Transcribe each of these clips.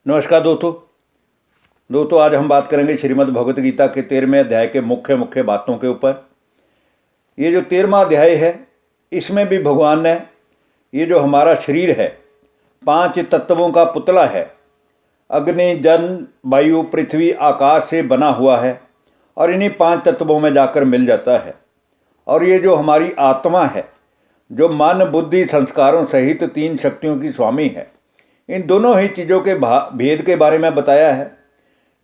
नमस्कार दोस्तों आज हम बात करेंगे श्रीमद् भगवत गीता के 13वें अध्याय के मुख्य बातों के ऊपर। ये जो 13वां अध्याय है, इसमें भी भगवान ने ये जो हमारा शरीर है 5 तत्वों का पुतला है, अग्नि जल वायु पृथ्वी आकाश से बना हुआ है और इन्हीं 5 तत्वों में जाकर मिल जाता है। और ये जो हमारी आत्मा है, जो मन बुद्धि संस्कारों सहित 3 शक्तियों की स्वामी है, इन दोनों ही चीज़ों के भेद के बारे में बताया है।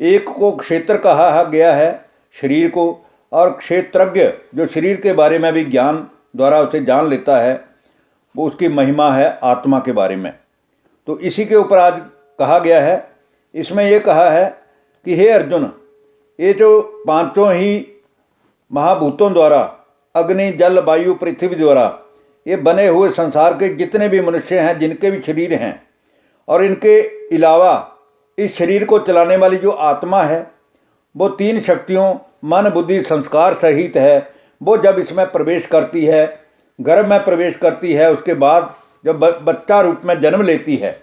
एक को क्षेत्र कहा गया है शरीर को, और क्षेत्रज्ञ जो शरीर के बारे में भी ज्ञान द्वारा उसे जान लेता है, वो उसकी महिमा है आत्मा के बारे में। तो इसी के ऊपर आज कहा गया है। इसमें ये कहा है कि हे अर्जुन, ये जो 5 ही महाभूतों द्वारा अग्नि जल वायु पृथ्वी द्वारा ये बने हुए संसार के जितने भी मनुष्य हैं, जिनके भी शरीर हैं, और इनके अलावा इस शरीर को चलाने वाली जो आत्मा है, वो 3 शक्तियों मन बुद्धि संस्कार सहित है। वो जब इसमें प्रवेश करती है, गर्भ में प्रवेश करती है, उसके बाद जब बच्चा रूप में जन्म लेती है,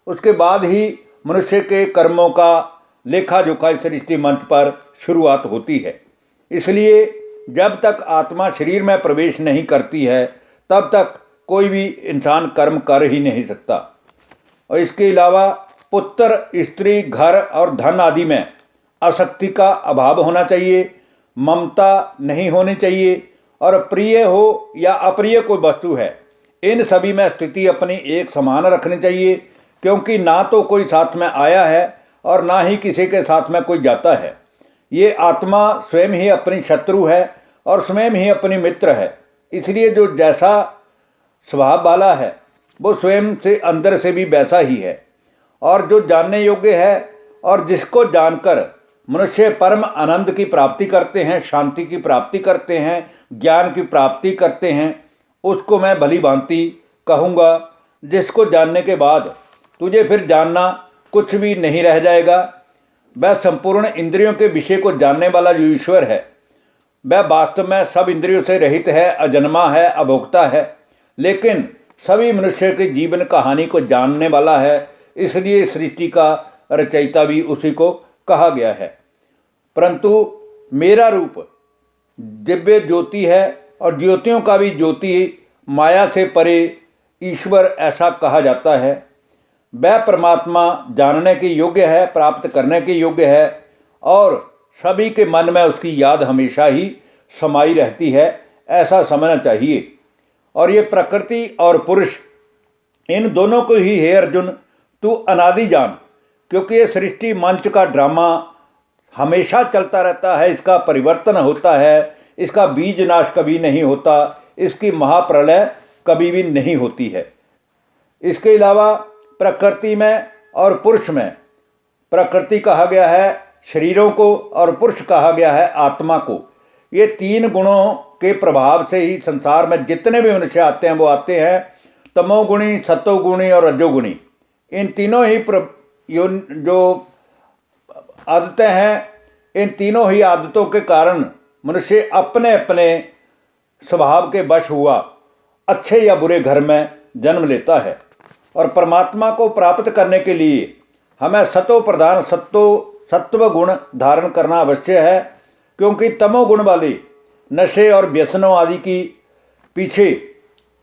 उसके बाद ही मनुष्य के कर्मों का लेखा जोखा इस सृष्टि मंच पर शुरुआत होती है। इसलिए जब तक आत्मा शरीर में प्रवेश नहीं करती है, तब तक कोई भी इंसान कर्म कर ही नहीं सकता। और इसके अलावा पुत्र स्त्री घर और धन आदि में आसक्ति का अभाव होना चाहिए, ममता नहीं होनी चाहिए, और प्रिय हो या अप्रिय कोई वस्तु है, इन सभी में स्थिति अपनी एक समान रखनी चाहिए, क्योंकि ना तो कोई साथ में आया है और ना ही किसी के साथ में कोई जाता है। ये आत्मा स्वयं ही अपनी शत्रु है और स्वयं ही अपनी मित्र है। इसलिए जो जैसा स्वभाव वाला है, वो स्वयं से अंदर से भी वैसा ही है। और जो जानने योग्य है और जिसको जानकर मनुष्य परम आनंद की प्राप्ति करते हैं, शांति की प्राप्ति करते हैं, ज्ञान की प्राप्ति करते हैं, उसको मैं भली भांति कहूँगा, जिसको जानने के बाद तुझे फिर जानना कुछ भी नहीं रह जाएगा। वह संपूर्ण इंद्रियों के विषय को जानने वाला जो ईश्वर है, वह वास्तव में सब इंद्रियों से रहित है, अजन्मा है, अभोक्ता है, लेकिन सभी मनुष्य के जीवन कहानी को जानने वाला है। इसलिए सृष्टि का रचयिता भी उसी को कहा गया है। परंतु मेरा रूप दिव्य ज्योति है और ज्योतियों का भी ज्योति, माया से परे ईश्वर ऐसा कहा जाता है। वह परमात्मा जानने के योग्य है, प्राप्त करने के योग्य है, और सभी के मन में उसकी याद हमेशा ही समाई रहती है, ऐसा समझना चाहिए। और ये प्रकृति और पुरुष, इन दोनों को ही हे अर्जुन तू अनादि जान, क्योंकि ये सृष्टि मंच का ड्रामा हमेशा चलता रहता है, इसका परिवर्तन होता है, इसका बीज नाश कभी नहीं होता, इसकी महाप्रलय कभी भी नहीं होती है। इसके अलावा प्रकृति में और पुरुष में, प्रकृति कहा गया है शरीरों को और पुरुष कहा गया है आत्मा को। ये 3 गुणों के प्रभाव से ही संसार में जितने भी मनुष्य आते हैं, वो आते हैं तमोगुणी, सत्वगुणी और रजोगुणी। इन तीनों ही जो आदतें हैं, इन तीनों ही आदतों के कारण मनुष्य अपने अपने स्वभाव के वश हुआ अच्छे या बुरे घर में जन्म लेता है। और परमात्मा को प्राप्त करने के लिए हमें सतो प्रधान सत्व गुण धारण करना अवश्य है, क्योंकि तमोगुण वाले नशे और व्यसनों आदि की पीछे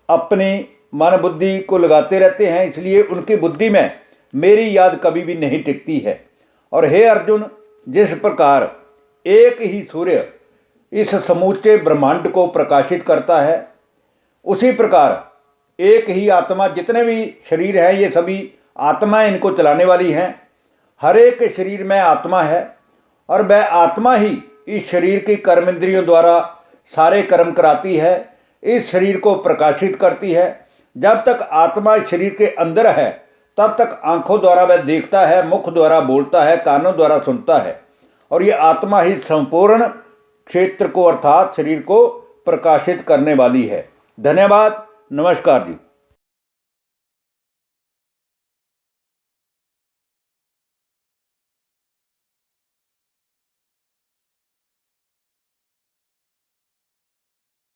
अपनी मन बुद्धि को लगाते रहते हैं। इसलिए उनकी बुद्धि में मेरी याद कभी भी नहीं टिकती है। और हे अर्जुन, जिस प्रकार एक ही सूर्य इस समूचे ब्रह्मांड को प्रकाशित करता है, उसी प्रकार एक ही आत्मा, जितने भी शरीर हैं ये सभी आत्माएं इनको चलाने वाली हैं। हर एक के शरीर में आत्मा है और वह आत्मा ही इस शरीर की कर्मेंद्रियों द्वारा सारे कर्म कराती है, इस शरीर को प्रकाशित करती है। जब तक आत्मा इस शरीर के अंदर है, तब तक आंखों द्वारा वह देखता है, मुख द्वारा बोलता है, कानों द्वारा सुनता है, और ये आत्मा ही संपूर्ण क्षेत्र को अर्थात शरीर को प्रकाशित करने वाली है। धन्यवाद, नमस्कार जी।